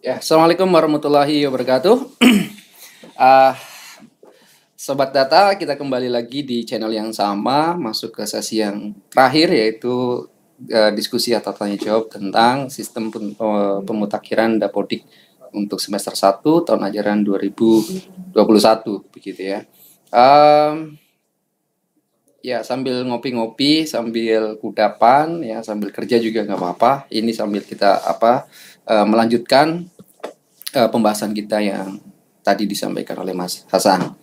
Ya, Assalamualaikum warahmatullahi wabarakatuh. Ah, Sobat Data, kita kembali lagi di channel yang sama, masuk ke sesi yang terakhir yaitu diskusi atau tanya jawab tentang sistem pemutakhiran Dapodik untuk semester 1 tahun ajaran 2021 begitu ya. Ya, sambil ngopi-ngopi, sambil kudapan, ya sambil kerja juga nggak apa-apa. Ini sambil kita melanjutkan pembahasan kita yang tadi disampaikan oleh Mas Hasan.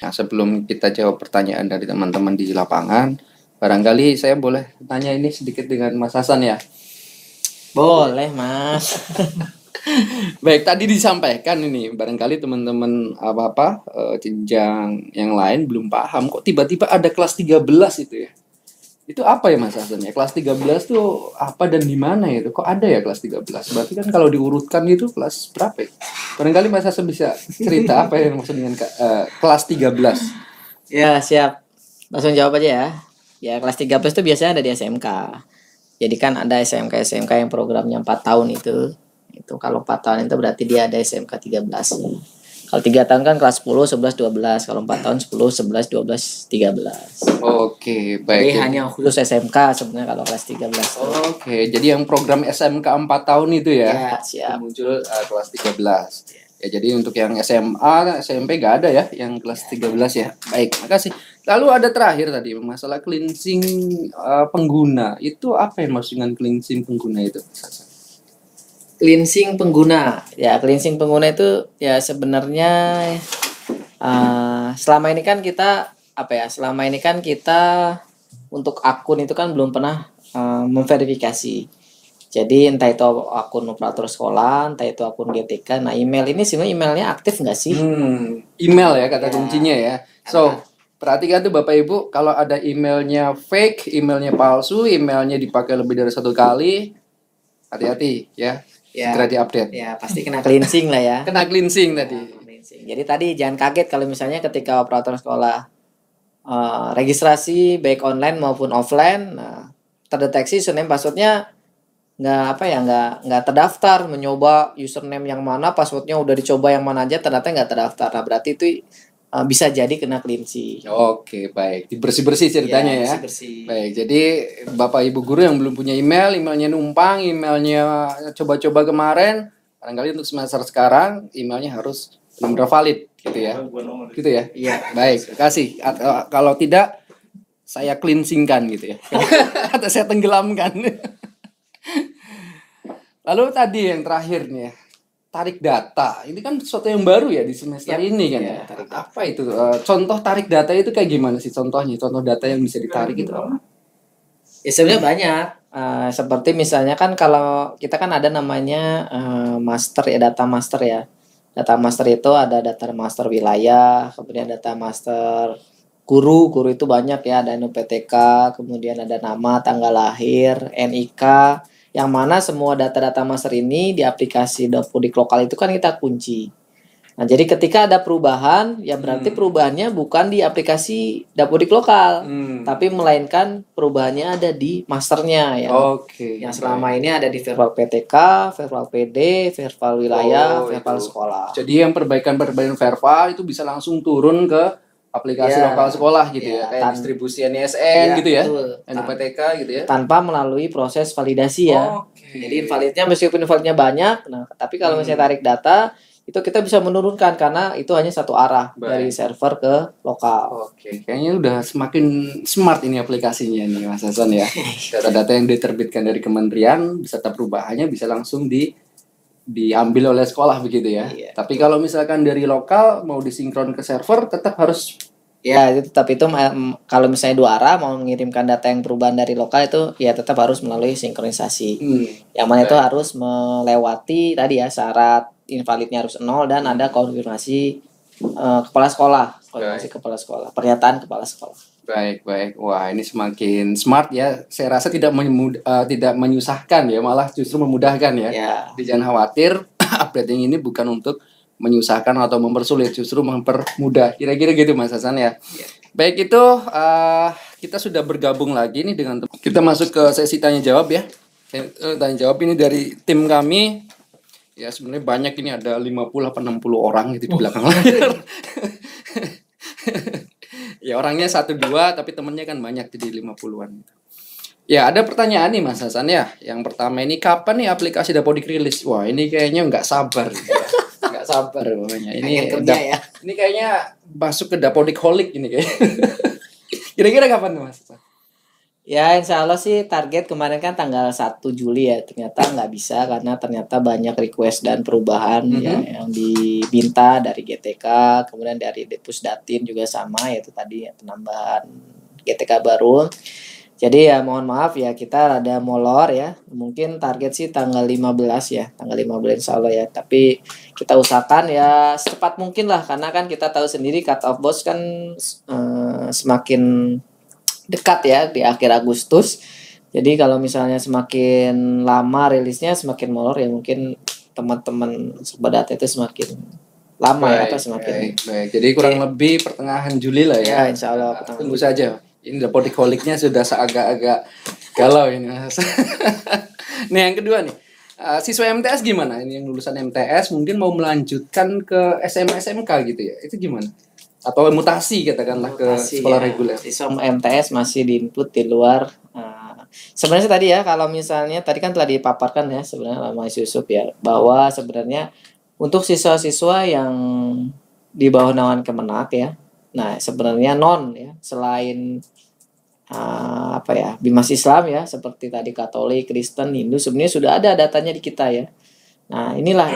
Nah, sebelum kita jawab pertanyaan dari teman-teman di lapangan, barangkali saya boleh tanya ini sedikit dengan Mas Hasan ya. Boleh, Mas. Baik, tadi disampaikan ini, barangkali teman-teman jenjang yang lain belum paham kok tiba-tiba ada kelas 13 itu ya. Itu apa ya Mas Hasan ya? Kelas 13 tuh apa dan di mana ya itu? Kok ada ya kelas 13? Berarti kan kalau diurutkan itu kelas berapa ya? Barangkali Mas Hasan bisa cerita apa yang maksud dengan kelas 13? Ya, siap. Langsung jawab aja ya. Ya, kelas 13 itu biasanya ada di SMK. Jadi kan ada SMK yang programnya 4 tahun itu. Itu kalau 4 tahun itu berarti dia ada SMK 13. Kalau 3 tahun kan kelas 10, 11, 12. Kalau 4 tahun 10, 11, 12, 13. Oke, baik. Jadi hanya khusus SMK sebenarnya kalau kelas 13. Oke, jadi yang program SMK 4 tahun itu ya. Ya, siap. Muncul kelas 13. Ya, jadi untuk yang SMA, SMP gak ada ya yang kelas 13 ya. Baik, makasih. Lalu ada terakhir tadi masalah cleansing pengguna. Itu apa yang maksud dengan cleansing pengguna itu? Cleansing pengguna. Ya, cleansing pengguna itu ya sebenarnya selama ini kan kita selama ini kan kita untuk akun itu kan belum pernah memverifikasi. Jadi entah itu akun operator sekolah, entah itu akun GTK. Nah, email ini sebenarnya emailnya aktif nggak sih? Email ya kata Ya. kuncinya ya. So, perhatikan tuh Bapak Ibu, kalau ada emailnya fake, emailnya palsu, emailnya dipakai lebih dari 1 kali, hati-hati ya. Segera diupdate. Ya, pasti kena cleansing lah ya. Kena cleansing tadi. Cleansing. Jadi tadi jangan kaget kalau misalnya ketika operator sekolah registrasi baik online maupun offline, nah, terdeteksi username passwordnya nggak terdaftar, mencoba username yang mana, passwordnya udah dicoba yang mana aja ternyata nggak terdaftar. Nah, berarti itu bisa jadi kena cleansing. Oke, baik. Dibersih-bersih ceritanya ya. Bersih. Baik, jadi Bapak Ibu guru yang belum punya email, emailnya numpang, emailnya coba-coba kemarin, barangkali untuk semester sekarang emailnya harus benar-benar valid gitu ya. Gitu ya. Iya. Baik, terima kasih. Kalau tidak saya cleansingkan gitu ya. Atau saya tenggelamkan. Lalu tadi yang terakhir nih ya, tarik data. Ini kan sesuatu yang baru ya di semester ini kan ya. Apa itu? Contoh tarik data itu kayak gimana sih contohnya? Contoh data yang bisa ditarik itu apa? Ya sebenarnya banyak. Seperti misalnya kan kalau kita kan ada namanya master ya, data master ya. Data master itu ada data master wilayah, kemudian data master guru itu banyak ya, ada NUPTK, kemudian ada nama, tanggal lahir, NIK, yang mana semua data-data master ini di aplikasi Dapodik lokal itu kan kita kunci. Nah, jadi ketika ada perubahan, ya berarti perubahannya bukan di aplikasi Dapodik lokal, tapi melainkan perubahannya ada di masternya ya. Oke. Yang selama ini ada di verbal PTK, verbal PD, verbal wilayah, verbal sekolah. Jadi yang perbaikan-perbaikan verbal itu bisa langsung turun ke aplikasi lokal sekolah gitu ya, kayak distribusi NISN gitu ya, NUPTK gitu ya. Tanpa melalui proses validasi ya. Jadi invalidnya meskipun invalidnya banyak, nah tapi kalau misalnya tarik data itu kita bisa menurunkan karena itu hanya satu arah dari server ke lokal. Oke, kayaknya udah semakin smart ini aplikasinya nih Mas Hasan ya. Data-data yang diterbitkan dari kementerian beserta perubahannya bisa langsung diambil oleh sekolah begitu ya. Iya. Tapi kalau misalkan dari lokal mau disinkron ke server tetap harus tapi itu kalau misalnya dua arah mau mengirimkan data yang perubahan dari lokal itu ya tetap harus melalui sinkronisasi. Yang mana itu harus melewati tadi ya syarat invalidnya harus 0 dan ada konfirmasi kepala sekolah, pernyataan kepala sekolah. Baik. Wah, ini semakin smart ya. Saya rasa tidak menyusahkan ya, malah justru memudahkan ya. Jadi jangan khawatir, update yang ini bukan untuk menyusahkan atau mempersulit, justru mempermudah. Kira-kira gitu Mas Hasan ya. Baik, itu kita sudah bergabung lagi nih dengan kita masuk ke sesi tanya jawab ya. Tanya jawab ini dari tim kami. Ya sebenarnya banyak ini, ada 50 apa 60 orang gitu di belakang layar. Ya orangnya 1 2 tapi temennya kan banyak, jadi 50-an. Ya ada pertanyaan nih Mas Hasan ya. Yang pertama ini, kapan nih aplikasi Dapodik rilis? Wah ini kayaknya nggak sabar gitu ya. Nggak sabar pokoknya. Pengen kerja ya. Ini kayaknya masuk ke Dapodik holic ini kayaknya. Kira-kira kapan tuh Mas Hasan? Ya insya Allah sih target kemarin kan tanggal 1 Juli ya. Ternyata nggak bisa karena ternyata banyak request dan perubahan ya yang diminta dari GTK, kemudian dari Depusdatin juga sama, yaitu tadi ya, penambahan GTK baru. Jadi ya mohon maaf ya, kita ada molor ya. Mungkin target sih tanggal 15 ya. Tanggal 15 insya Allah ya. Tapi kita usahakan ya secepat mungkin lah. Karena kan kita tahu sendiri cut off box kan semakin dekat ya di akhir Agustus. Jadi kalau misalnya semakin lama rilisnya semakin molor ya, mungkin teman-teman sobat data itu semakin lama ya, atau semakin baik. Jadi kurang lebih pertengahan Juli lah ya. ya insya Allah Tunggu saja. Ini Dapodik holicnya sudah agak-agak galau ini Mas. Nah yang kedua nih, siswa MTS gimana? Ini yang lulusan MTS mungkin mau melanjutkan ke SMA SMK gitu ya. Itu gimana? Atau mutasi katakanlah ke sekolah reguler. Siswa MTS masih di-input di luar. Sebenarnya tadi ya, kalau misalnya tadi kan telah dipaparkan ya sebenarnya sama Mas Yusuf ya, bahwa sebenarnya untuk siswa-siswa yang di bawah naungan Kemenak ya, nah sebenarnya non ya, selain apa ya, Bimas Islam ya, seperti tadi Katolik, Kristen, Hindu, sebenarnya sudah ada datanya di kita ya. Nah inilah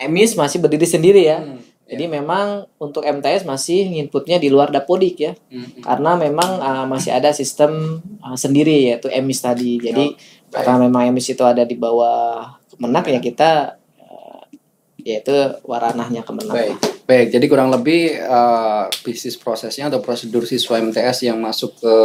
EMIS masih berdiri sendiri ya. Jadi memang untuk MTS masih inputnya di luar Dapodik ya. Karena memang masih ada sistem sendiri yaitu EMIS tadi. Jadi karena memang EMIS itu ada di bawah Kemenak ya, kita yaitu waranahnya Kemenak. Baik, jadi kurang lebih bisnis prosesnya atau prosedur siswa MTS yang masuk ke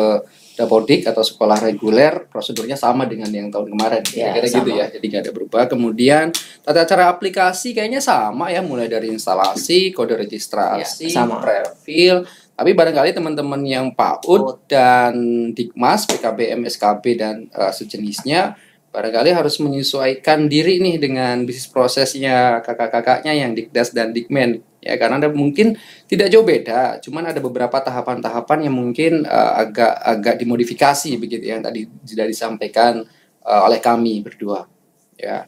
Dapodik atau sekolah reguler prosedurnya sama dengan yang tahun kemarin, kira-kira gitu ya. Jadi nggak ada berubah. Kemudian tata cara aplikasi kayaknya sama ya, mulai dari instalasi, kode registrasi, prefill. Tapi barangkali teman-teman yang PAUD dan Dikmas, PKBM, SKB dan sejenisnya barangkali harus menyesuaikan diri nih dengan bisnis prosesnya kakak-kakaknya yang Dikdas dan Dikmen ya, karena ada mungkin tidak jauh beda, cuman ada beberapa tahapan-tahapan yang mungkin agak dimodifikasi begitu yang tadi sudah disampaikan oleh kami berdua ya.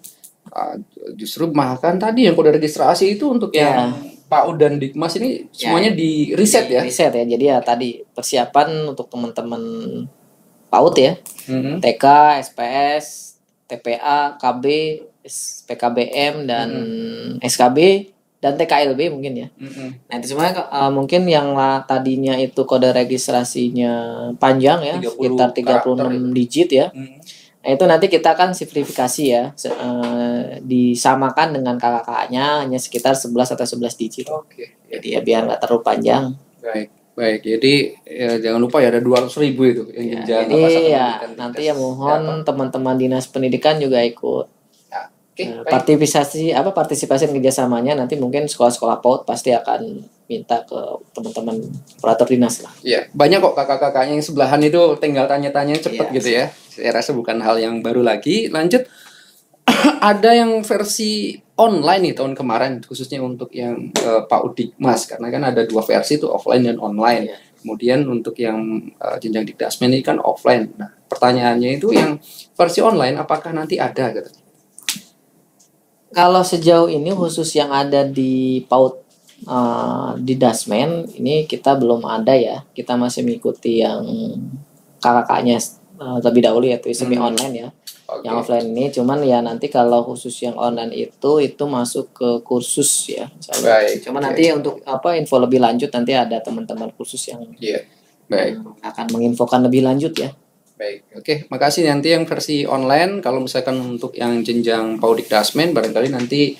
Justru bahkan tadi yang kode registrasi itu untuk yang PAUD dan Dikmas ini semuanya di riset ya. Riset ya. Jadi ya tadi persiapan untuk teman-teman PAUD ya. TK, SPS, TPA, KB, PKBM dan SKB dan TKLB mungkin ya. Nah itu semuanya mungkin yang tadinya itu kode registrasinya panjang ya, sekitar 36 digit ya. Nah itu nanti kita akan simplifikasi ya, disamakan dengan kakak-kakaknya hanya sekitar 11 atau 11 digit. Jadi ya biar nggak terlalu panjang. Baik. Jadi ya, jangan lupa ya ada 200.000 itu yang jadi ya nanti ya mohon teman-teman dinas pendidikan juga ikut. Partisipasi kerjasamanya, nanti mungkin sekolah-sekolah PAUD pasti akan minta ke teman-teman operator dinas lah. Iya, banyak kok kakak-kakaknya yang sebelahan itu tinggal tanya-tanya cepet gitu ya. Saya rasa bukan hal yang baru lagi. Lanjut, ada yang versi online nih tahun kemarin khususnya untuk yang PAUD Dikmas, karena kan ada 2 versi itu offline dan online. Kemudian untuk yang jenjang Dikdasmen ini kan offline. Nah, pertanyaannya itu yang versi online apakah nanti ada gitu? Kalau sejauh ini khusus yang ada di PAUD di Dasmen ini kita belum ada ya. Kita masih mengikuti yang kakaknya terlebih dahulu yaitu semi online ya. Yang offline ini cuman ya nanti kalau khusus yang online itu masuk ke kursus ya. Cuman nanti untuk info lebih lanjut nanti ada teman-teman kursus yang akan menginfokan lebih lanjut ya. Baik, oke, makasih. Nanti yang versi online, kalau misalkan untuk yang jenjang PAUD Dikdasmen barangkali nanti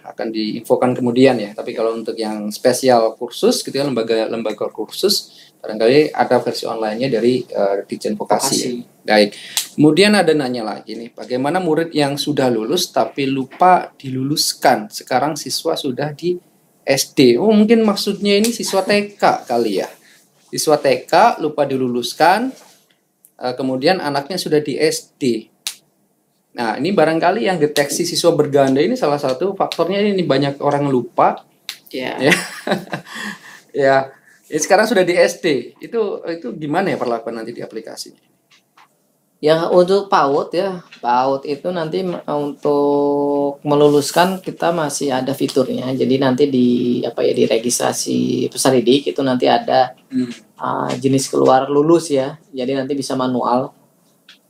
akan diinfokan kemudian ya. Tapi kalau untuk yang spesial kursus gitu ya, lembaga kursus barangkali ada versi online-nya dari Ditjen Vokasi. Ya. Baik. Kemudian ada nanya lagi nih, bagaimana murid yang sudah lulus tapi lupa diluluskan? Sekarang siswa sudah di SD. Oh, mungkin maksudnya ini siswa TK kali ya. Siswa TK lupa diluluskan, kemudian anaknya sudah di SD. Nah, ini barangkali yang deteksi siswa berganda ini salah satu faktornya ini banyak orang lupa Ya. ya. Ya, sekarang sudah di SD. Itu gimana ya perlakuan nanti di aplikasinya? Ya untuk PAUD ya, PAUD itu nanti untuk meluluskan kita masih ada fiturnya. Jadi nanti di apa ya di registrasi peserta didik itu nanti ada jenis keluar lulus ya. Jadi nanti bisa manual.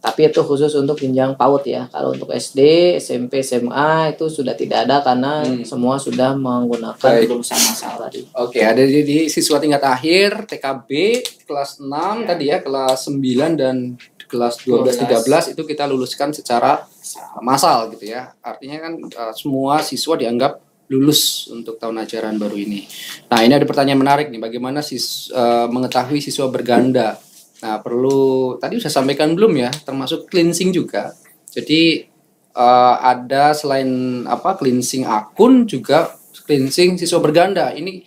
Tapi itu khusus untuk jenjang PAUD ya. Kalau untuk SD, SMP, SMA itu sudah tidak ada karena semua sudah menggunakan lulusan massal tadi. Oke, ada jadi siswa tingkat akhir TKB kelas 6 tadi ya, kelas 9 dan kelas 12 13 itu kita luluskan secara massal gitu ya. Artinya kan semua siswa dianggap lulus untuk tahun ajaran baru ini. Nah, ini ada pertanyaan menarik nih, bagaimana mengetahui siswa berganda? Nah, perlu tadi sudah sampaikan belum ya, termasuk cleansing juga. Jadi ada selain cleansing akun juga cleansing siswa berganda. Ini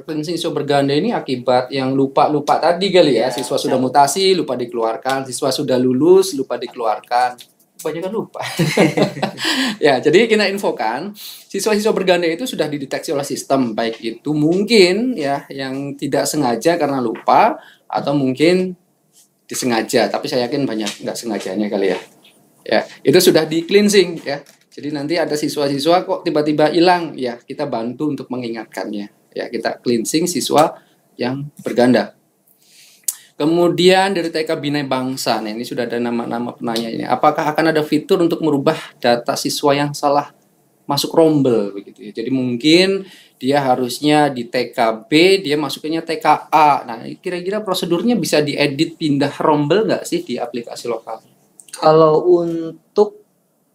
cleansing siswa berganda ini akibat yang lupa tadi kali ya. Siswa sudah mutasi, lupa dikeluarkan. Siswa sudah lulus, lupa dikeluarkan. Banyak kan lupa. Ya, jadi kita infokan siswa-siswa berganda itu sudah dideteksi oleh sistem, baik itu mungkin ya yang tidak sengaja karena lupa atau mungkin disengaja, tapi saya yakin banyak nggak sengajanya kali ya. Ya, itu sudah di cleansing ya. Jadi nanti ada siswa-siswa kok tiba-tiba hilang, ya kita bantu untuk mengingatkannya. Ya, kita cleansing siswa yang berganda. Kemudian dari TK Binai Bangsa, nah ini sudah ada nama-nama penanya ini. Apakah akan ada fitur untuk merubah data siswa yang salah masuk rombel begitu ya. Jadi mungkin dia harusnya di TKB, dia masuknya TKA. Nah, kira-kira prosedurnya bisa diedit pindah rombel nggak sih di aplikasi lokal? Kalau untuk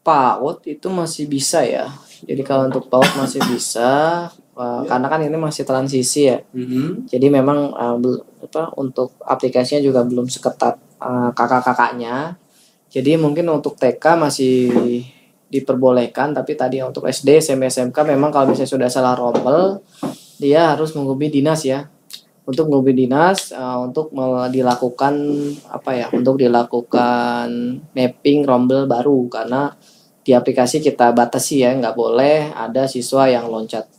PAUD itu masih bisa ya. Jadi kalau untuk PAUD masih bisa, karena kan ini masih transisi ya. Jadi memang untuk aplikasinya juga belum seketat kakak-kakaknya. Jadi mungkin untuk TK masih diperbolehkan, tapi tadi untuk SD, SMP, SMK memang kalau misalnya sudah salah rombel, dia harus menghubungi dinas ya. Untuk menghubungi dinas untuk dilakukan untuk dilakukan mapping rombel baru, karena di aplikasi kita batasi ya, nggak boleh ada siswa yang loncat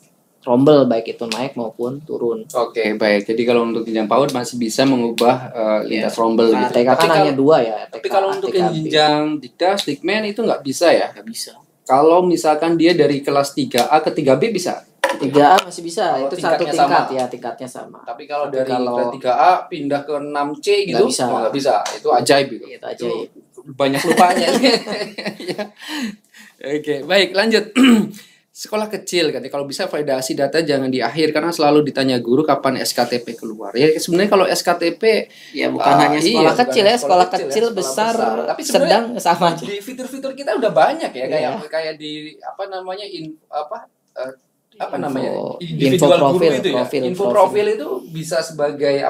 rombel baik itu naik maupun turun. Oke, baik. Jadi kalau untuk jenjang PAUD masih bisa mengubah lintas rombel Nah, gitu. TK kan hanya 2 ya. Tapi kalau untuk jenjang Dikda, Stikmen itu nggak bisa ya? Nggak bisa. Kalau misalkan dia dari kelas 3A ke 3B bisa? 3A masih bisa, kalau itu satu tingkat sama. Ya, tingkatnya sama. Tapi kalau dari kelas 3A pindah ke 6C gitu, nggak bisa. Itu ajaib gitu. Itu ajaib. Banyak lupanya. Oke, baik lanjut. Sekolah kecil kan, kalau bisa validasi data jangan di akhir karena selalu ditanya guru kapan SKTP keluar. Ya sebenarnya kalau SKTP ya bukan hanya sekolah kecil ya, sekolah kecil besar, tapi sedang sama aja. Di fitur-fitur kita udah banyak ya, kayak di individual profil itu ya. Info profil itu bisa sebagai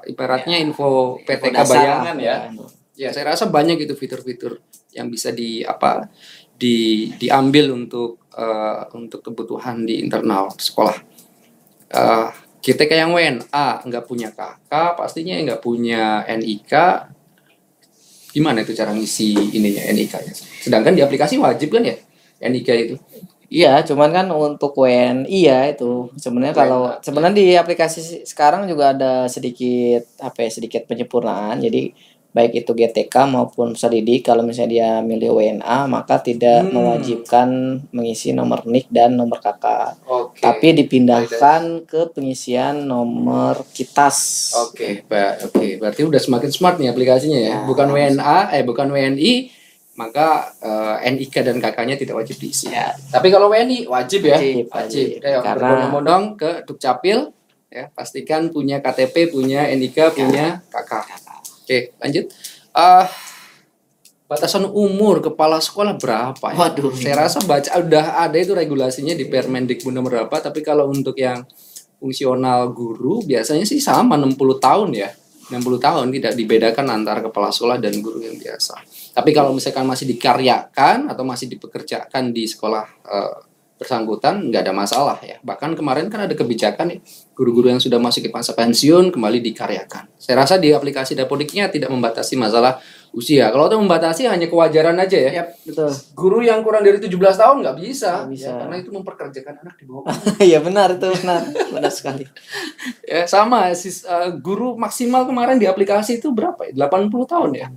ibaratnya info PTK bayangan ya. Ya, saya rasa banyak itu fitur-fitur yang bisa diambil untuk kebutuhan di internal sekolah. Kita kayak yang WNA nggak punya KK, pastinya nggak punya NIK. Gimana itu cara ngisi ininya NIK-nya? Sedangkan di aplikasi wajib kan ya NIK itu? Iya, cuman kan untuk WNI ya itu sebenarnya sebenarnya di aplikasi sekarang juga ada sedikit penyempurnaan. Jadi baik itu GTK maupun peserta didik, kalau misalnya dia milih WNA maka tidak mewajibkan mengisi nomor NIK dan nomor KK. Tapi dipindahkan ke pengisian nomor KITAS. Oke. Berarti udah semakin smart nih aplikasinya ya. Bukan WNA, bukan WNI, maka NIK dan KK-nya tidak wajib diisi. Ya. Tapi kalau WNI wajib ya. Wajib. Karena berbondong-bondong ke Dukcapil ya, pastikan punya KTP, punya NIK, punya KK. Oke, lanjut. Batasan umur kepala sekolah berapa ya? Waduh. Saya rasa udah ada itu regulasinya di Permendikbud nomor berapa, tapi kalau untuk yang fungsional guru biasanya sih sama 60 tahun ya. 60 tahun tidak dibedakan antara kepala sekolah dan guru yang biasa. Tapi kalau misalkan masih dikaryakan atau masih dipekerjakan di sekolah bersangkutan nggak ada masalah ya. Bahkan kemarin kan ada kebijakan nih, guru-guru yang sudah masuk ke masa pensiun kembali dikaryakan. Saya rasa di aplikasi Dapodiknya tidak membatasi masalah usia. Kalau itu membatasi hanya kewajaran aja ya. Yap, betul. Guru yang kurang dari 17 tahun nggak bisa, Nggak bisa. ya, karena itu memperkerjakan anak di bawah. Iya benar itu, benar sekali. Ya sama guru maksimal kemarin di aplikasi itu berapa ya? 80 tahun ya.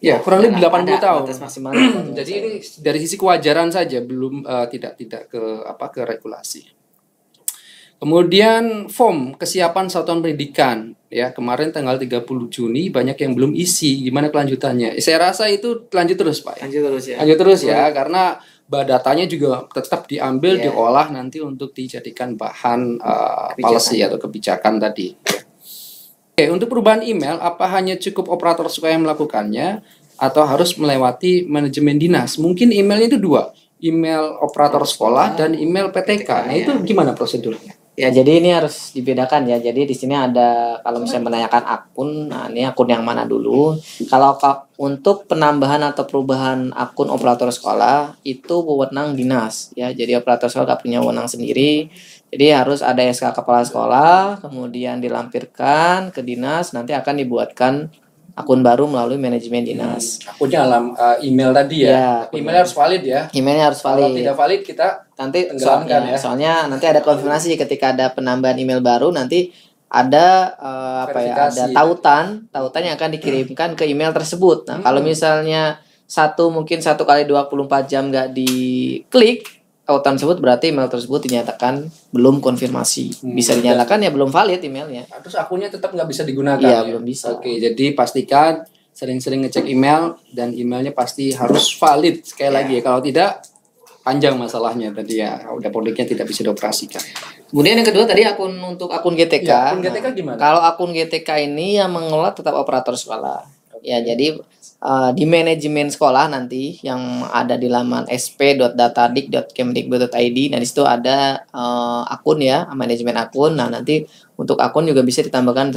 Ya, kurang lebih 80 tahun. Batas maksimalnya. Jadi ini dari sisi kewajaran saja, belum tidak ke regulasi. Kemudian form kesiapan satuan pendidikan ya, kemarin tanggal 30 Juni banyak yang belum isi. Gimana kelanjutannya? Saya rasa itu lanjut terus, Pak. Lanjut terus ya. Lanjut terus ya, karena datanya juga tetap diambil, Ya. diolah nanti untuk dijadikan bahan policy atau kebijakan tadi. Oke, untuk perubahan email, apa hanya cukup operator sekolah yang melakukannya atau harus melewati manajemen dinas? Mungkin emailnya itu dua, email operator sekolah dan email PTK. Nah, itu gimana prosedurnya? Ya, jadi ini harus dibedakan ya. Jadi di sini ada, kalau misalnya menanyakan akun, nah ini akun yang mana dulu. Kalau untuk penambahan atau perubahan akun operator sekolah itu wewenang dinas ya. Jadi operator sekolah nggak punya wewenang sendiri. Jadi harus ada SK kepala sekolah, kemudian dilampirkan ke dinas, nanti akan dibuatkan akun baru melalui manajemen dinas. Akunnya dalam email tadi ya. Ya, Tapi emailnya harus valid ya. Emailnya harus Kalau valid. tidak valid kita Nanti tenggelamkan ya. soalnya nanti ada konfirmasi ketika ada penambahan email baru, nanti ada Verifikasi. ada tautan yang akan dikirimkan ke email tersebut. Nah, kalau misalnya mungkin 1 kali 24 jam nggak diklik tautan tersebut, berarti email tersebut dinyatakan belum konfirmasi. Bisa dinyatakan ya belum valid emailnya. Terus akunnya tetap nggak bisa digunakan. Iya, ya? belum bisa. Oke, jadi pastikan sering-sering ngecek email dan emailnya pasti harus valid. Sekali lagi ya, kalau tidak panjang masalahnya tadi ya, udah produknya tidak bisa dioperasikan. Kemudian yang kedua tadi untuk akun GTK. Ya, akun GTK gimana? Kalau akun GTK ini yang mengelola tetap operator sekolah. Ya, jadi di manajemen sekolah nanti yang ada di laman sp.datadik.kemdikbud.id. Nah, di situ ada akun ya, manajemen akun. Nah, nanti untuk akun juga bisa ditambahkan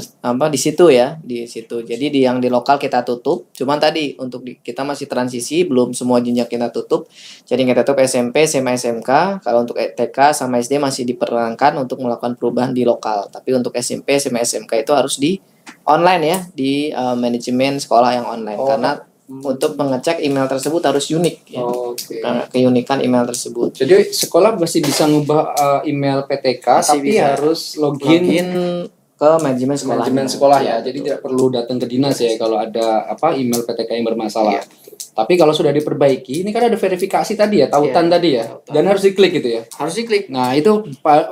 di situ ya, di situ. Jadi yang di lokal kita tutup. Cuman tadi untuk kita masih transisi, belum semua jenjang kita tutup. Jadi kita tutup SMP, SMA, SMK. Kalau untuk TK sama SD masih diperkenankan untuk melakukan perubahan di lokal. Tapi untuk SMP, SMA, SMK itu harus di online ya, di manajemen sekolah yang online, karena untuk mengecek email tersebut harus unik ya. Karena keunikan email tersebut. Jadi sekolah masih bisa ngubah email PTK Masih tapi bisa. harus login ke manajemen sekolah. manajemen sekolah ya. Jadi tidak perlu datang ke dinas ya kalau ada email PTK yang bermasalah. Iya. Tapi kalau sudah diperbaiki, ini kan ada verifikasi tadi ya, tautan Iya, tadi ya. tautan. Dan harus diklik gitu ya. Harus diklik. Nah, itu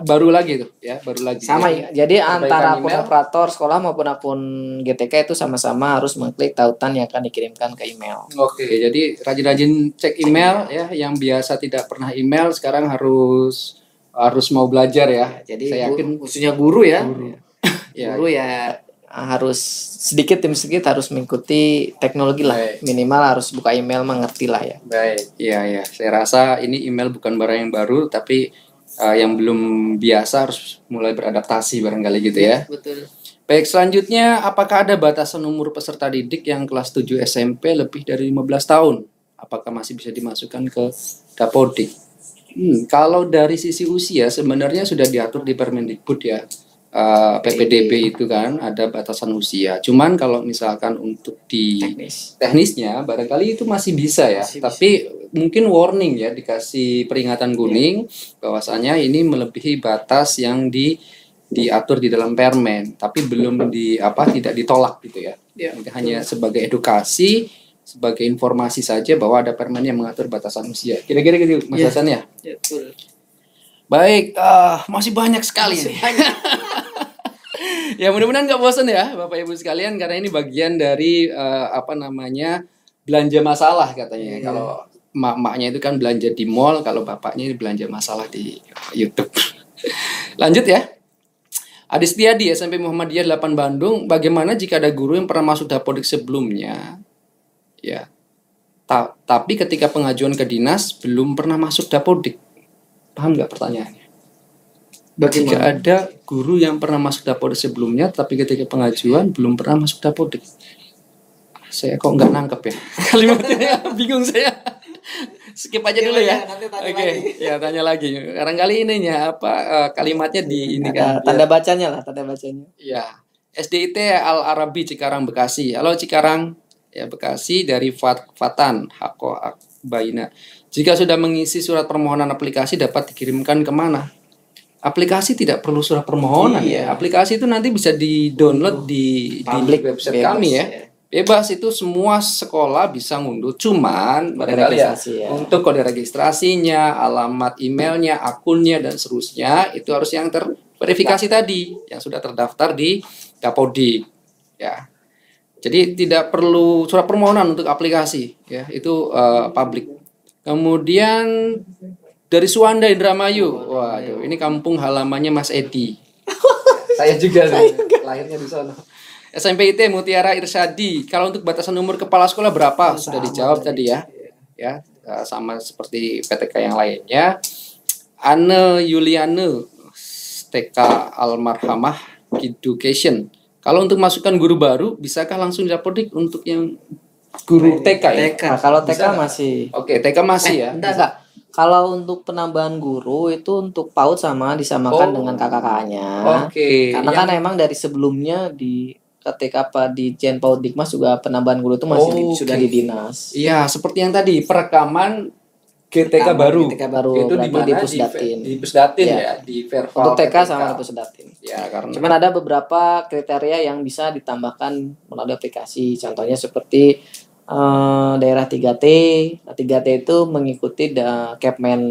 baru lagi tuh ya, baru lagi. Sama ya. Jadi antara akun email. operator sekolah maupun akun GTK itu sama-sama harus mengklik tautan yang akan dikirimkan ke email. Oke, jadi rajin-rajin cek email ya, yang biasa tidak pernah email sekarang harus mau belajar ya. Jadi saya yakin khususnya guru ya. ya, Guru ya harus sedikit demi sedikit harus mengikuti teknologi lah. Baik. Minimal harus buka email, mengerti lah ya. baik. Iya. Saya rasa ini email bukan barang yang baru, tapi yang belum biasa harus mulai beradaptasi barangkali gitu ya. Betul. Baik, selanjutnya apakah ada batasan umur peserta didik yang kelas 7 SMP lebih dari 15 tahun? Apakah masih bisa dimasukkan ke Dapodik? Kalau dari sisi usia sebenarnya sudah diatur di Permendikbud ya. PPDB itu kan ada batasan usia. Cuman kalau misalkan untuk di teknisnya barangkali itu masih bisa ya. Tapi mungkin warning ya, dikasih peringatan kuning bahwasanya ini melebihi batas yang diatur di dalam permen, tapi belum tidak ditolak gitu ya. Ini hanya sebagai edukasi, sebagai informasi saja bahwa ada permen yang mengatur batasan usia. Kira-kira gitu Mas Hasan ya? Betul. Baik, masih banyak sekali nih. Ya mudah-mudahan nggak bosan ya Bapak Ibu sekalian, karena ini bagian dari belanja masalah katanya. Kalau mak-maknya itu kan belanja di mall, kalau bapaknya ini belanja masalah di YouTube. Lanjut ya. Adi Setiadi SMP Muhammadiyah 8 Bandung, bagaimana jika ada guru yang pernah masuk Dapodik sebelumnya? Ya. Tapi ketika pengajuan ke dinas belum pernah masuk Dapodik. Paham nggak pertanyaannya? Jika ada guru yang pernah masuk Dapodik sebelumnya, tapi ketika pengajuan belum pernah masuk Dapodik. Saya kok nggak nangkep ya kalimatnya, bingung saya. Skip aja dulu ya. Nanti tanya Oke, lagi. ya tanya lagi. Barangkali ininya apa kalimatnya di ini kan. Ada tanda bacanya lah, tanda bacanya. Ya. SDIT Al Arabi Cikarang Bekasi. Halo Cikarang, ya Bekasi dari Fatan Hako Akbaina. Jika sudah mengisi surat permohonan aplikasi dapat dikirimkan kemana? Aplikasi tidak perlu surat permohonan ya. Iya. Aplikasi itu nanti bisa di-download di Public, website bebas, kami ya. ya. Bebas itu semua sekolah bisa ngunduh. Cuman barangkali ya, Registrasi, ya. untuk kode registrasinya, alamat emailnya, akunnya dan seterusnya itu harus yang terverifikasi tadi yang sudah terdaftar di Dapodik ya. Jadi tidak perlu surat permohonan untuk aplikasi ya, itu publik. Kemudian dari Suwanda Indramayu. Waduh, ini kampung halamannya Mas Edi. Saya juga lahirnya di sana. SMPIT Mutiara Irsyadi. Kalau untuk batasan umur kepala sekolah berapa? Sudah dijawab tadi ya. Ya, sama seperti PTK yang lainnya. Anne Yuliane TK Almarhamah Education. Kalau untuk masukkan guru baru, bisakah langsung Dapodik untuk yang guru TK ya? TK. Nah, kalau TK Bisa nggak? masih. Oke, TK masih ya. Enggak. Kalau untuk penambahan guru itu untuk PAUD disamakan dengan kakak-kakaknya. Oke. Karena kan emang dari sebelumnya di ketika di Jen PAUD Dikmas juga penambahan guru itu masih sudah di dinas. Iya, seperti yang tadi perekaman GTK baru. GTK baru Itu di berarti mana? di Pusdatin. Di Pusdatin Ya. ya, di Verval Untuk TK PTK. sama di Pusdatin. Ya, karena Cuman ada beberapa kriteria yang bisa ditambahkan melalui aplikasi. Contohnya seperti daerah 3T. Nah, 3T itu mengikuti Kepmen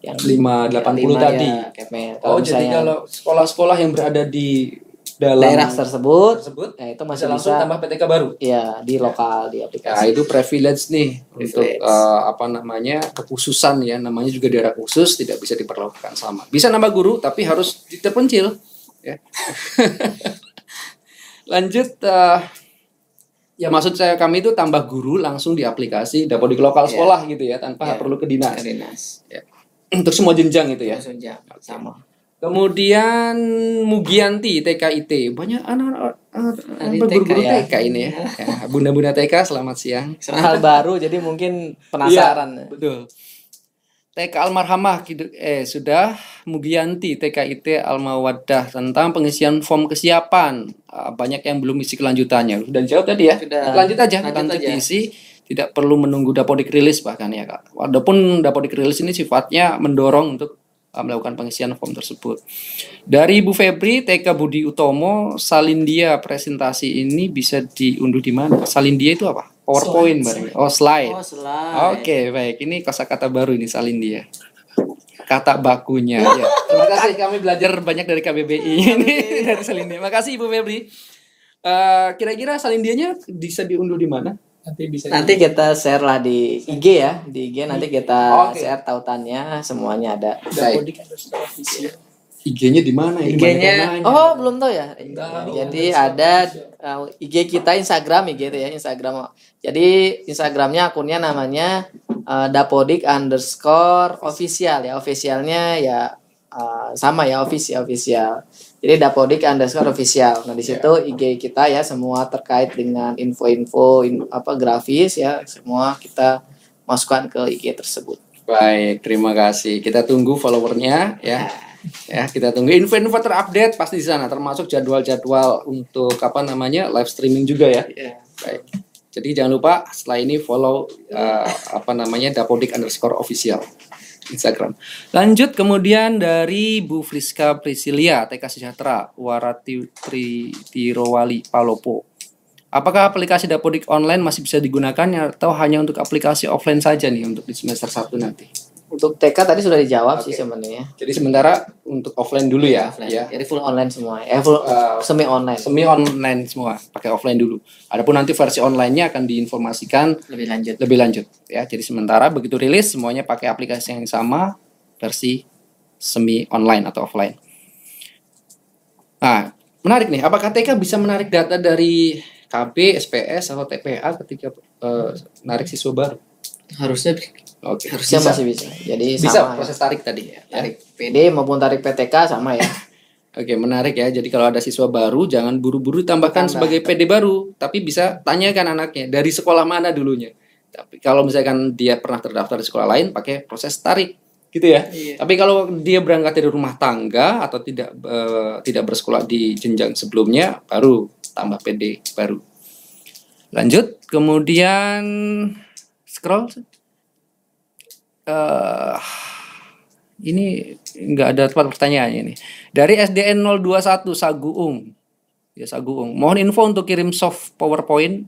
yang 580 tadi. Ya, Kepmen. Oh, jadi misalnya kalau sekolah-sekolah yang berada di dalam daerah tersebut, tersebut ya itu bisa masih langsung bisa tambah PTK baru. ya di lokal di Ya, aplikasi. itu privilege nih untuk Privilege. apa namanya kekhususan ya, namanya juga daerah khusus tidak bisa diperlakukan sama. Bisa nambah guru tapi harus terpencil. Ya. Lanjut, ya maksud saya kami itu tambah guru langsung di aplikasi Dapodik lokal Ya. sekolah gitu ya, tanpa Ya. perlu ke dinas. Ke dinas. Ya. Untuk semua jenjang itu ya. Langsung jam sama. Kemudian Mugianti TKIT, banyak anak-anak Dari guru-guru TK ya. TK ini ya. Ya, bunda-bunda TK selamat siang. Hal baru jadi mungkin penasaran. Iya, betul. TK Almarhamah sudah Mugianti TKIT Almawadah tentang pengisian form kesiapan. Banyak yang belum isi kelanjutannya. Sudah dijawab tadi ya. Sudah. Lanjut aja, Lanjut aja. diisi. Tidak perlu menunggu Dapodik rilis bahkan ya Kak. Walaupun Dapodik rilis ini sifatnya mendorong untuk melakukan pengisian form tersebut. Dari Bu Febri, TK Budi Utomo, Salindia presentasi ini bisa diunduh di mana? Salindia itu apa? PowerPoint bareng. Oh, slide. Oh, slide. Oke, baik. Ini kosakata baru ini Salindia. Kata bakunya. Ya. Terima kasih kami belajar banyak dari KBBI ini dari Salindia. Makasih Ibu Febri. Kira-kira Salindianya bisa diunduh di mana? Nanti kita share lah di IG ya, di IG nanti kita Oke. share tautannya semuanya ada. Baik. IG-nya di mana? Ini IG-nya, banyak yang nanya. oh belum tahu ya. Tahu. Jadi ada IG kita Instagram IG itu ya Instagram. Jadi Instagramnya akunnya namanya Dapodik_official ya. Officialnya ya sama ya official. Jadi Dapodik_official. Nah di situ IG kita ya semua terkait dengan info-info grafis ya semua kita masukkan ke IG tersebut. Baik, terima kasih. Kita tunggu followernya ya. Ya, kita tunggu info-info terupdate pasti di sana termasuk jadwal-jadwal untuk live streaming juga ya. Baik. Jadi jangan lupa setelah ini follow Dapodik_official Instagram. Lanjut kemudian dari Bu Friska Priscilia TK Sejahtera Warati Tirowali Palopo. Apakah aplikasi Dapodik online masih bisa digunakan atau hanya untuk aplikasi offline saja nih untuk di semester 1 nanti? Untuk TK tadi sudah dijawab Oke. sih sebenarnya. Jadi sementara untuk offline dulu ya. Offline. Ya. Jadi full online semua. Full semi online. Semi online semua, pakai offline dulu. Adapun nanti versi online-nya akan diinformasikan lebih lanjut ya. Jadi sementara begitu rilis semuanya pakai aplikasi yang sama versi semi online atau offline. Nah, menarik nih. Apakah TK bisa menarik data dari KB, SPS atau TPA ketika menarik siswa baru? Harusnya Oke. harusnya Bisa. masih bisa. Jadi Bisa sama proses tarik tadi ya. tarik PD maupun tarik PTK sama ya. Oke, menarik ya. Jadi kalau ada siswa baru jangan buru-buru tambahkan Tambah. sebagai PD baru, tapi bisa tanyakan anaknya dari sekolah mana dulunya. Tapi kalau misalkan dia pernah terdaftar di sekolah lain, pakai proses tarik, gitu ya. Iya. Tapi kalau dia berangkat dari rumah tangga atau tidak bersekolah di jenjang sebelumnya, baru tambah PD baru. Lanjut, kemudian scroll. Ini nggak ada tempat pertanyaannya ini. Dari SDN 021 Saguung. Ya Saguung. Mohon info untuk kirim soft PowerPoint.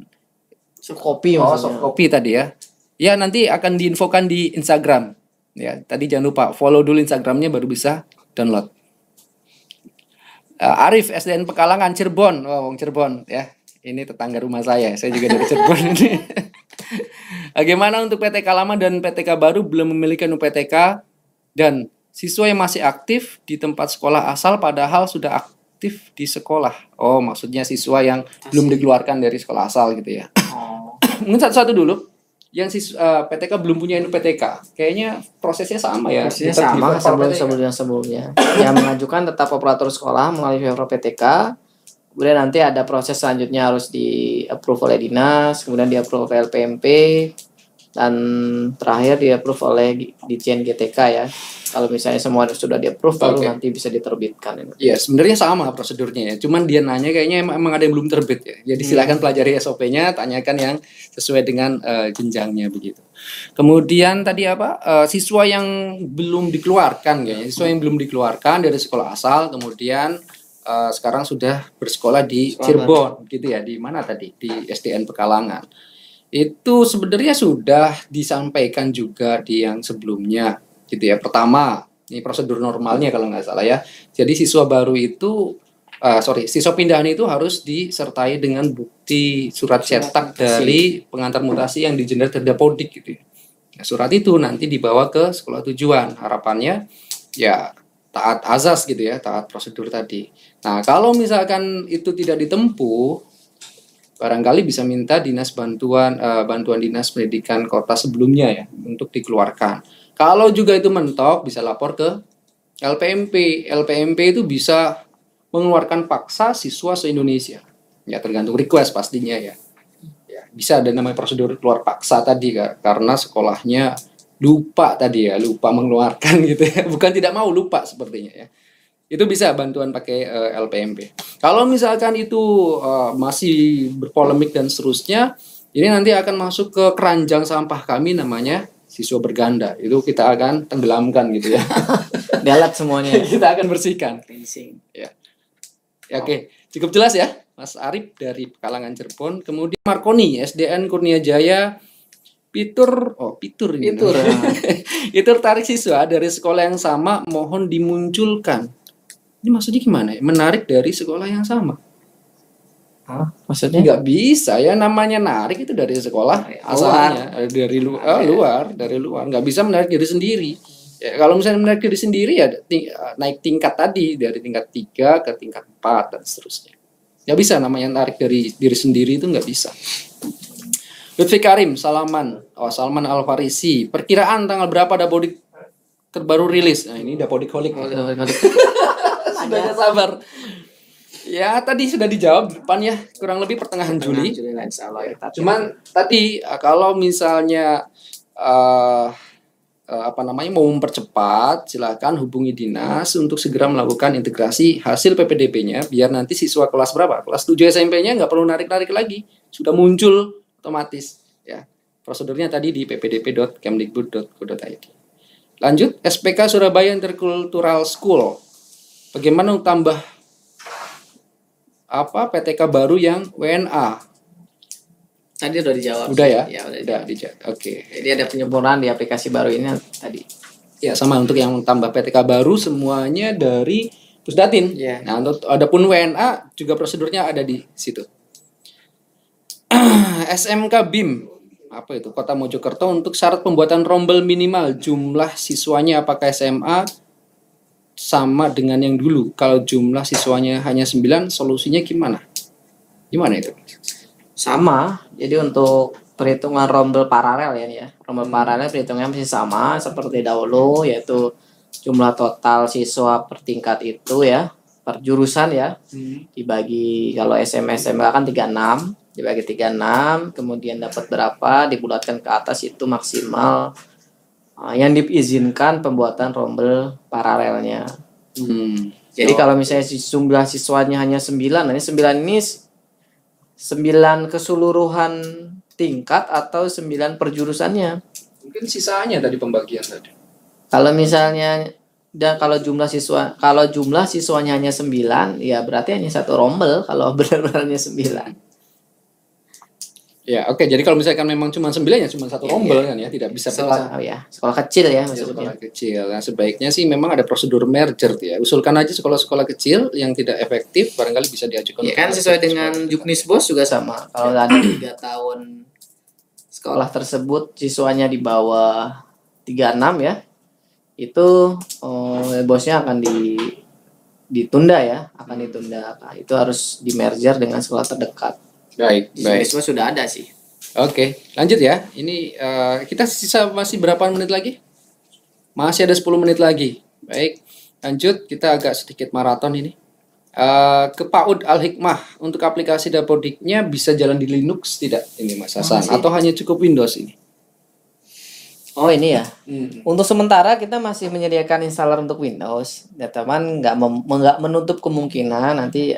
Soft copy Oh, maksudnya. soft copy tadi ya. Ya, nanti akan diinfokan di Instagram. Ya, tadi jangan lupa follow dulu Instagramnya baru bisa download. Arif SDN Pekalangan Cirebon. Oh, wong Cirebon ya. Ini tetangga rumah saya. Saya juga dari Cirebon ini. Bagaimana untuk PTK lama dan PTK baru belum memiliki UPTK dan siswa yang masih aktif di tempat sekolah asal padahal sudah aktif di sekolah. Oh, maksudnya siswa yang belum dikeluarkan dari sekolah asal gitu ya. Oh. Mungkin satu-satu dulu. Yang PTK belum punya UPTK, kayaknya prosesnya sama ya. Prosesnya Tetap sama di sebelumnya. Yang mengajukan tetap operator sekolah melalui Pemprov PTK. Kemudian nanti ada proses selanjutnya harus di approve oleh dinas, kemudian di approve oleh LPMP, dan terakhir di approve oleh Ditjen GTK ya. Kalau misalnya semua sudah di approve baru Oke. nanti bisa diterbitkan. Ya, sebenarnya sama prosedurnya ya. Cuman dia nanya kayaknya emang ada yang belum terbit ya. Jadi silahkan pelajari SOP-nya, tanyakan yang sesuai dengan jenjangnya begitu. Kemudian tadi apa? Siswa yang belum dikeluarkan kayaknya. Siswa yang belum dikeluarkan dari sekolah asal, kemudian sekarang sudah bersekolah di Cirebon gitu ya. Di mana tadi? Di SDN Pekalangan. Itu sebenarnya sudah disampaikan juga di yang sebelumnya gitu ya. Pertama, ini prosedur normalnya kalau nggak salah ya. Jadi siswa baru itu, siswa pindahan itu harus disertai dengan bukti surat cetak dari pengantar mutasi yang digenerate dari Dapodik gitu ya. Nah, surat itu nanti dibawa ke sekolah tujuan. Harapannya ya taat azas gitu ya, taat prosedur tadi. Nah, kalau misalkan itu tidak ditempuh, barangkali bisa minta bantuan dinas pendidikan kota sebelumnya ya untuk dikeluarkan. Kalau juga itu mentok bisa lapor ke LPMP. LPMP itu bisa mengeluarkan paksa siswa se-Indonesia. Ya tergantung request pastinya ya. Ya, bisa ada namanya prosedur keluar paksa tadi karena sekolahnya lupa mengeluarkan gitu ya. Bukan tidak mau, lupa sepertinya ya. Itu bisa bantuan pakai LPMP. Kalau misalkan itu masih berpolemik dan seterusnya, ini nanti akan masuk ke keranjang sampah kami namanya siswa berganda. Itu kita akan tenggelamkan gitu ya. Delete semuanya. Kita akan bersihkan. Ya. Ya, oke. Cukup jelas ya, Mas Arif dari Pekalangan Cirebon. Kemudian Markoni, SDN Kurnia Jaya, Pitur ini. Pitur tarik siswa dari sekolah yang sama mohon dimunculkan. Ini maksudnya gimana ya? Menarik dari sekolah yang sama. Maksudnya? Nggak bisa ya, namanya narik itu dari sekolah asalnya, dari luar. Nggak bisa menarik diri sendiri. Ya, kalau misalnya menarik diri sendiri ya naik tingkat tadi dari tingkat 3 ke tingkat 4 dan seterusnya. Nggak bisa namanya narik dari diri sendiri, itu nggak bisa. Lutfi Karim, Salman Al-Farisi. Perkiraan tanggal berapa Dapodik terbaru rilis? Nah, ini Dapodik Holik. Sudah gak sabar. Ya, tadi sudah dijawab depan ya, kurang lebih pertengahan Juli. Cuman tadi kalau misalnya mau mempercepat, silakan hubungi dinas untuk segera melakukan integrasi hasil PPDB-nya biar nanti siswa kelas berapa? Kelas 7 SMP-nya nggak perlu narik-narik lagi. Sudah muncul otomatis ya. Prosedurnya tadi di ppdb.kemdikbud.go.id. Lanjut, SPK Surabaya Intercultural School. Bagaimana tambah PTK baru yang WNA? Tadi udah dijawab. Udah ya? Ya udah dijawab. Oke. Jadi ada penyempurnaan di aplikasi baru ini tadi. Ya, sama untuk yang tambah PTK baru semuanya dari Pusdatin. Yeah. Nah, untuk adapun WNA juga prosedurnya ada di situ. SMK BIM apa itu? Kota Mojokerto untuk syarat pembuatan rombel minimal jumlah siswanya apakah SMA sama dengan yang dulu? Kalau jumlah siswanya hanya 9, solusinya gimana? Gimana itu? Sama. Jadi untuk perhitungan rombel paralel ya. Rombel paralel perhitungannya masih sama seperti dahulu, yaitu jumlah total siswa per tingkat itu ya, per jurusan ya. Dibagi kalau SMK kan 36. dibagi 36, kemudian dapat berapa, dibulatkan ke atas itu maksimal yang diizinkan pembuatan rombel paralelnya. Jadi kalau misalnya jumlah siswanya hanya 9, nanti 9 ini 9 keseluruhan tingkat atau 9 perjurusannya. Mungkin sisanya tadi pembagian tadi. Kalau misalnya kalau jumlah siswanya hanya 9, ya berarti hanya satu rombel kalau benar-benarnya 9. Ya, oke. Jadi kalau misalkan memang cuma 9 ya cuma satu rombel kan ya, tidak bisa sekolah kecil ya maksudnya. Sekolah kecil. Nah, sebaiknya sih memang ada prosedur merger ya. Usulkan aja sekolah-sekolah kecil yang tidak efektif barangkali bisa diajukan. Ya kan sesuai dengan Juknisbos juga sama. Kalau ada 3 tahun sekolah tersebut siswanya di bawah 36 ya, itu bosnya akan ditunda ya, akan ditunda. Nah, itu harus di merger dengan sekolah terdekat. Baik. Semua sudah ada sih. Oke, lanjut ya. Ini kita sisa masih berapa menit lagi? Masih ada 10 menit lagi. Baik, lanjut. Kita agak sedikit maraton ini. Ke PAUD Al-Hikmah, untuk aplikasi Dapodiknya bisa jalan di Linux tidak ini Mas Hasan? Atau hanya cukup Windows ini? Oh ini ya. Untuk sementara kita masih menyediakan installer untuk Windows. Ya teman nggak menutup kemungkinan nanti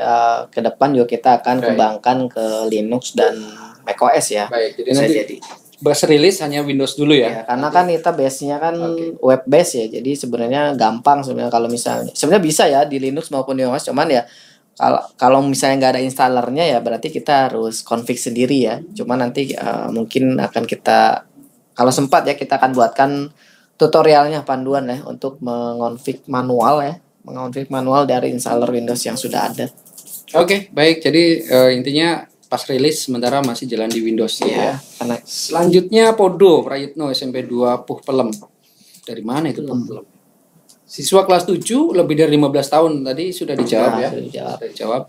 ke depan juga kita akan kembangkan ke Linux dan macOS ya. Baik, jadi nanti base release hanya Windows dulu ya. Karena kan kita base-nya kan web base ya. Jadi sebenarnya gampang sebenarnya kalau misalnya sebenarnya bisa ya di Linux maupun di macOS, cuman ya kalau misalnya nggak ada installernya ya berarti kita harus config sendiri ya. Cuman nanti mungkin akan kita kalau sempat ya kita akan buatkan tutorialnya, panduan ya untuk mengonfig manual dari installer Windows yang sudah ada. Oke, baik. Jadi intinya pas rilis sementara masih jalan di Windows ya. Karena selanjutnya Podo Prayitno SMP 2 Puh Pelem. Dari mana itu Puh Pelem? Siswa kelas 7 lebih dari 15 tahun tadi sudah dijawab ya. Sudah dijawab.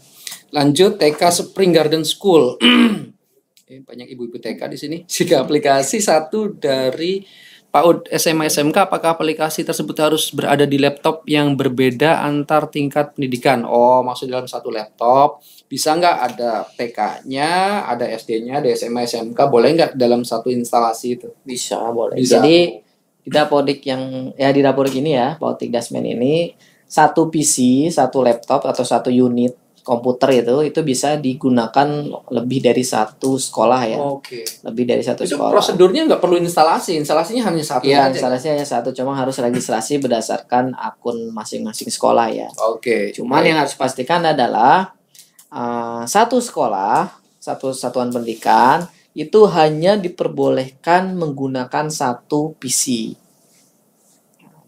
Lanjut TK Spring Garden School. Banyak ibu-ibu TK di sini. Jika aplikasi satu dari PAUD SMA SMK, apakah aplikasi tersebut harus berada di laptop yang berbeda antar tingkat pendidikan? Oh, maksud dalam satu laptop. Bisa nggak ada TK-nya, ada SD-nya, ada SMA SMK, boleh nggak dalam satu instalasi itu? Bisa, boleh. Bisa. Jadi di Dapodik di Dapodik ini ya, PAUD Dasmen ini satu PC, satu laptop atau satu unit komputer itu bisa digunakan lebih dari satu sekolah ya. Lebih dari satu sekolah. Prosedurnya nggak perlu instalasinya hanya satu. Iya, instalasinya hanya satu, cuma harus registrasi berdasarkan akun masing-masing sekolah ya. Cuman yang harus pastikan adalah satu sekolah, satu satuan pendidikan itu hanya diperbolehkan menggunakan satu PC.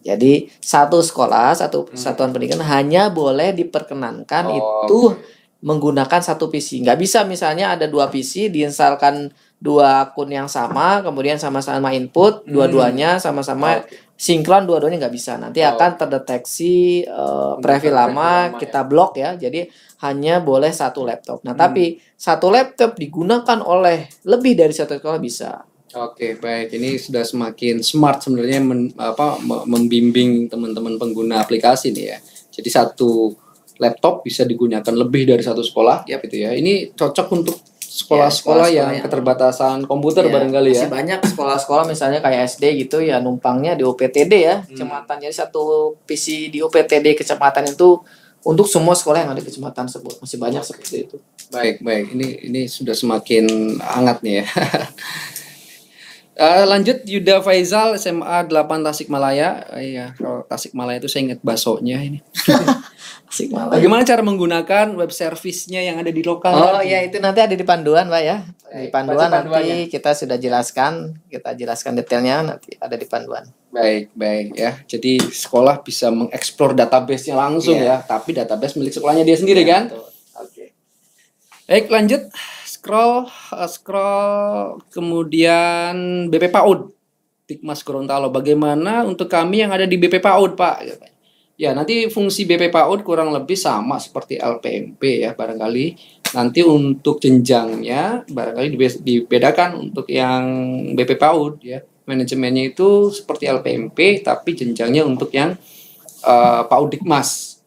Jadi satu sekolah, satu satuan pendidikan hanya boleh diperkenankan itu menggunakan satu PC. Nggak bisa misalnya ada 2 PC diinstalkan 2 akun yang sama, kemudian sama-sama input, dua-duanya sama-sama sinkron, dua-duanya nggak bisa. Nanti akan terdeteksi preview lama, kita blok ya. Jadi hanya boleh satu laptop. Nah tapi satu laptop digunakan oleh lebih dari satu sekolah bisa. Baik. Ini sudah semakin smart sebenarnya membimbing teman-teman pengguna aplikasi nih ya. Jadi satu laptop bisa digunakan lebih dari satu sekolah, gitu ya. Ini cocok untuk sekolah-sekolah yang keterbatasan komputer barangkali ya. Masih banyak sekolah-sekolah misalnya kayak SD gitu ya numpangnya di UPTD ya, kecamatan. Jadi satu PC di UPTD kecamatan itu untuk semua sekolah yang ada di kecamatan tersebut. Masih banyak seperti itu. Baik. Ini sudah semakin hangat nih ya. Lanjut Yuda Faizal SMA 8 Tasikmalaya. Iya, kalau Tasikmalaya itu saya ingat baksonya ini. Tasikmalaya. Bagaimana cara menggunakan web service-nya yang ada di lokal? Ya itu nanti ada di panduan, Pak ya. Di panduan nanti kita sudah jelaskan, detailnya nanti ada di panduan. Baik ya. Jadi sekolah bisa mengeksplor database-nya langsung ya, tapi database milik sekolahnya dia sendiri kan? Baik, lanjut. Scroll kemudian BP PAUD Dikmas Gorontalo. Bagaimana untuk kami yang ada di BP PAUD, Pak? Ya, nanti fungsi BP PAUD kurang lebih sama seperti LPMP ya, barangkali. Nanti untuk jenjangnya barangkali dibedakan untuk yang BP PAUD ya. Manajemennya itu seperti LPMP tapi jenjangnya untuk yang PAUD Dikmas.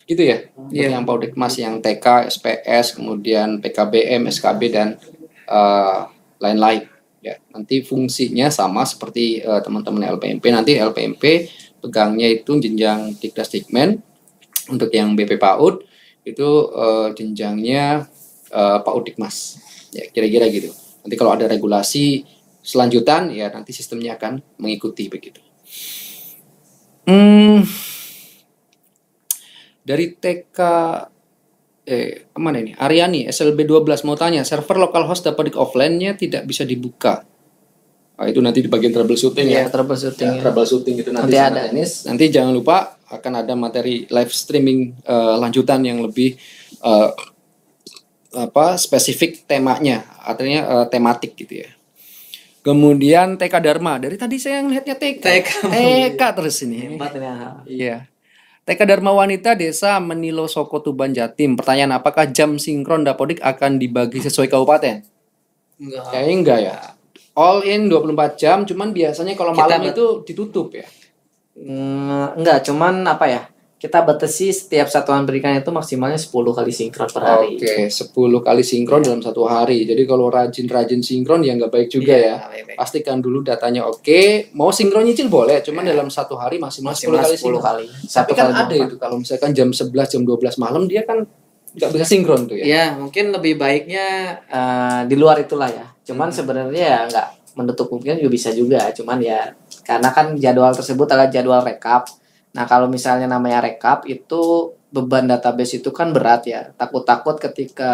Gitu ya. Untuk Iya. yang Paudikmas yang TK, SPS, kemudian PKBM, SKB dan lain-lain. Ya, nanti fungsinya sama seperti teman-teman LPMP. Nanti LPMP pegangnya itu jenjang Dikdasdikmen. Untuk yang BP PAUD itu jenjangnya Paudikmas. Ya, kira-kira gitu. Nanti kalau ada regulasi selanjutan ya nanti sistemnya akan mengikuti begitu. Dari TK mana ini? Aryani SLB 12 mau tanya, server localhost Dapodik offline-nya tidak bisa dibuka. Itu nanti di bagian troubleshooting ya. Troubleshooting. Ya, troubleshooting itu nanti ada. teknis. Nanti jangan lupa akan ada materi live streaming lanjutan yang lebih spesifik temanya, artinya tematik gitu ya. Kemudian TK Dharma. Dari tadi saya ngelihatnya TK terus ini. Hebat ini. Iya. TK Dharma Wanita Desa Menilo Soko Tuban Jatim. Pertanyaan, apakah jam sinkron Dapodik akan dibagi sesuai kabupaten? Enggak. Kayaknya enggak ya. All in 24 jam, cuman biasanya kalau malam itu ditutup ya. Enggak, cuman apa ya? Kita batasi setiap satuan pendidikan itu maksimalnya 10 kali sinkron per hari. Oke, 10 kali sinkron dalam satu hari. Jadi kalau rajin-rajin sinkron ya nggak baik juga ya. Baik. Pastikan dulu datanya oke. Mau sinkron nyicil boleh, cuman dalam satu hari maksimal 10 kali sinkron. Tapi kan ada itu kalau misalkan jam 11, jam 12 malam dia kan nggak bisa sinkron tuh ya. Iya, mungkin lebih baiknya di luar itulah ya. Cuman sebenarnya ya nggak menutup kemungkinan juga bisa juga. Cuman ya karena kan jadwal tersebut adalah jadwal rekap. Nah, kalau misalnya namanya rekap itu beban database itu kan berat ya. Takut-takut ketika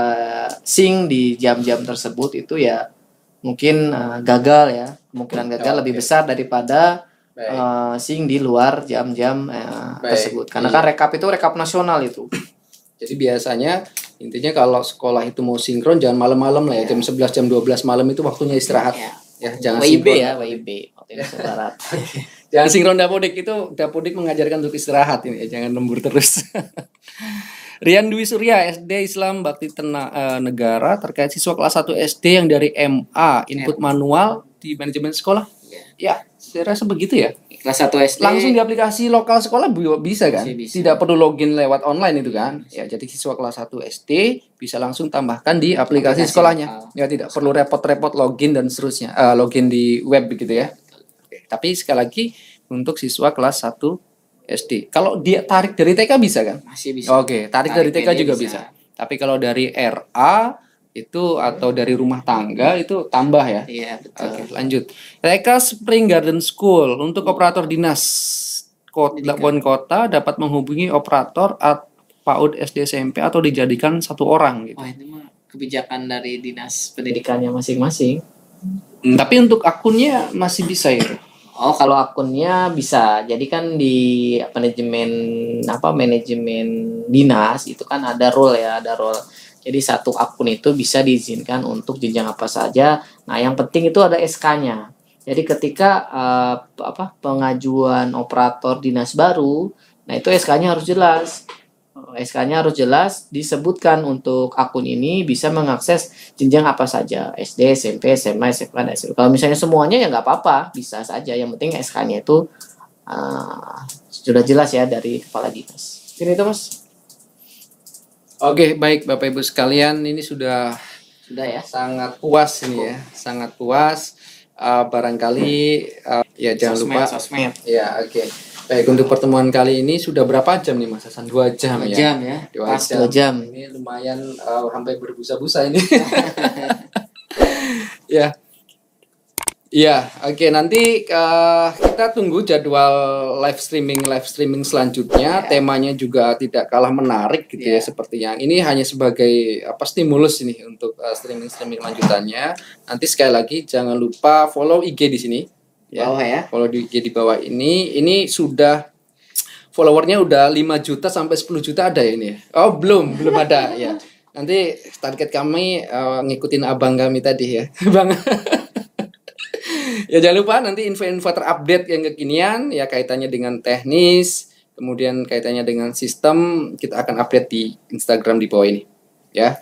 sync di jam-jam tersebut itu ya mungkin gagal ya. Kemungkinan gagal lebih besar daripada sync di luar jam-jam tersebut. Karena kan rekap itu rekap nasional itu. Jadi biasanya intinya kalau sekolah itu mau sinkron jangan malam-malam lah ya. Jam 11, jam 12 malam itu waktunya istirahat. Ya, jangan WIB sinkron. WIB. Waktu Indonesia Barat. Jangan sinkron Dapodik, itu Dapodik mengajarkan untuk istirahat ini ya, jangan lembur terus. Rian Dwi Surya SD Islam Bakti Negara terkait siswa kelas 1 SD yang dari MA input manual di manajemen sekolah. Ya, saya rasa begitu ya. Kelas 1 SD langsung di aplikasi lokal sekolah bisa kan? Bisa. Tidak perlu login lewat online itu kan? Ya, jadi siswa kelas 1 SD bisa langsung tambahkan di aplikasi sekolahnya. Ya, tidak perlu repot-repot login dan seterusnya. Login di web begitu ya. Tapi sekali lagi untuk siswa kelas 1 SD. Kalau dia tarik dari TK bisa kan? Masih bisa. Oke, tarik dari TK juga bisa. Tapi kalau dari RA itu atau dari rumah tangga itu tambah ya. Iya, betul. Oke, lanjut. TK Spring Garden School untuk operator dinas kota dapat menghubungi operator PAUD SD SMP atau dijadikan satu orang gitu. Wah, ini mah kebijakan dari dinas pendidikannya masing-masing. Tapi untuk akunnya masih bisa ya. Oh, kalau akunnya bisa. Jadi kan di manajemen dinas itu kan ada role ya, ada role. Jadi satu akun itu bisa diizinkan untuk jenjang apa saja. Nah, yang penting itu ada SK-nya. Jadi ketika pengajuan operator dinas baru, nah itu SK-nya harus jelas. SK-nya harus jelas disebutkan untuk akun ini bisa mengakses jenjang apa saja, SD, SMP, SMA, SMK, dan SMA. Kalau misalnya semuanya ya nggak apa-apa, bisa saja. Yang penting SK-nya itu sudah jelas ya dari kepala dinas. Ini itu Mas. Oke, baik Bapak Ibu sekalian, ini sudah ya sangat puas ini ya, sangat puas. Barangkali ya jangan lupa. Sosmed. Ya, oke. Baik, untuk pertemuan kali ini sudah berapa jam nih Mas Hasan? 2 jam ya? 2 jam ya. Pas 2 jam. Ini lumayan sampai berbusa-busa ini. Ya. Ya, oke. Nanti kita tunggu jadwal live streaming selanjutnya. Temanya juga tidak kalah menarik gitu ya, seperti yang ini hanya sebagai stimulus ini untuk streaming lanjutannya. Nanti sekali lagi jangan lupa follow IG di sini. Ya, follow di IG di bawah ini. Ini sudah followernya udah 5 juta sampai 10 juta ada ya ini. Oh, belum ada ya. Nanti target kami ngikutin abang kami tadi ya. Bang. Ya jangan lupa nanti info-info terupdate yang kekinian ya kaitannya dengan teknis, kemudian kaitannya dengan sistem kita akan update di Instagram di bawah ini. Ya.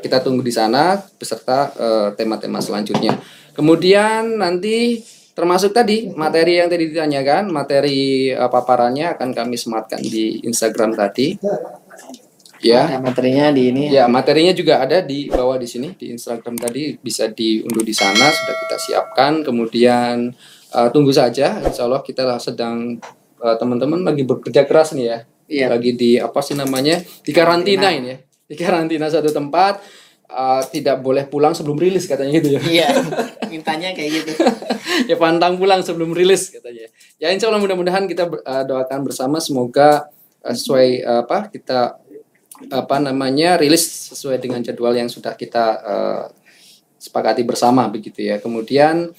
Kita tunggu di sana beserta tema-tema selanjutnya. Kemudian nanti termasuk tadi materi yang tadi ditanyakan, materi paparannya akan kami sematkan di Instagram tadi. Ya. Ada materinya di ini. Ya, materinya juga ada di bawah di sini di Instagram tadi, bisa diunduh di sana, sudah kita siapkan. Kemudian tunggu saja, insya Allah kita sedang teman-teman lagi bekerja keras nih ya. Iya. Lagi di apa sih namanya? Di karantina ini ya. Di karantina satu tempat, tidak boleh pulang sebelum rilis katanya gitu ya. Iya. Mintanya kayak gitu. Ya pantang pulang sebelum rilis katanya. Ya insya Allah mudah-mudahan kita doakan bersama semoga sesuai kita rilis sesuai dengan jadwal yang sudah kita sepakati bersama begitu ya. Kemudian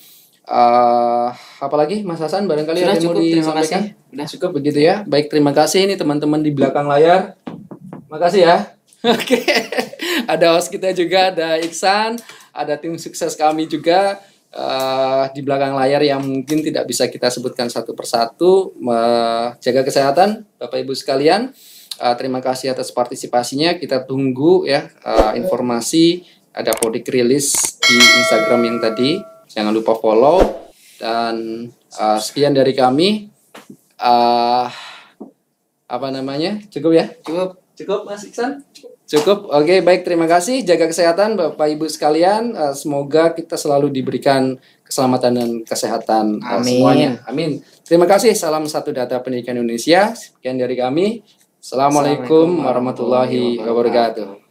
apalagi Mas Hasan barangkali Sudah ada yang cukup, mau terima disampaikan? kasih. Sudah cukup begitu ya. Baik, terima kasih ini teman-teman di belakang layar. Makasih ya. Oke. Ada host kita juga, ada Iksan, ada tim sukses kami juga di belakang layar yang mungkin tidak bisa kita sebutkan satu persatu. Jaga kesehatan Bapak Ibu sekalian. Terima kasih atas partisipasinya. Kita tunggu ya informasi, ada podik rilis di Instagram yang tadi. Jangan lupa follow. Dan sekian dari kami. Cukup ya? Cukup Mas Iksan? Cukup. Oke, baik, terima kasih. Jaga kesehatan Bapak Ibu sekalian. Semoga kita selalu diberikan keselamatan dan kesehatan semuanya. Amin. Terima kasih. Salam satu data pendidikan Indonesia. Sekian dari kami. Assalamualaikum warahmatullahi wabarakatuh.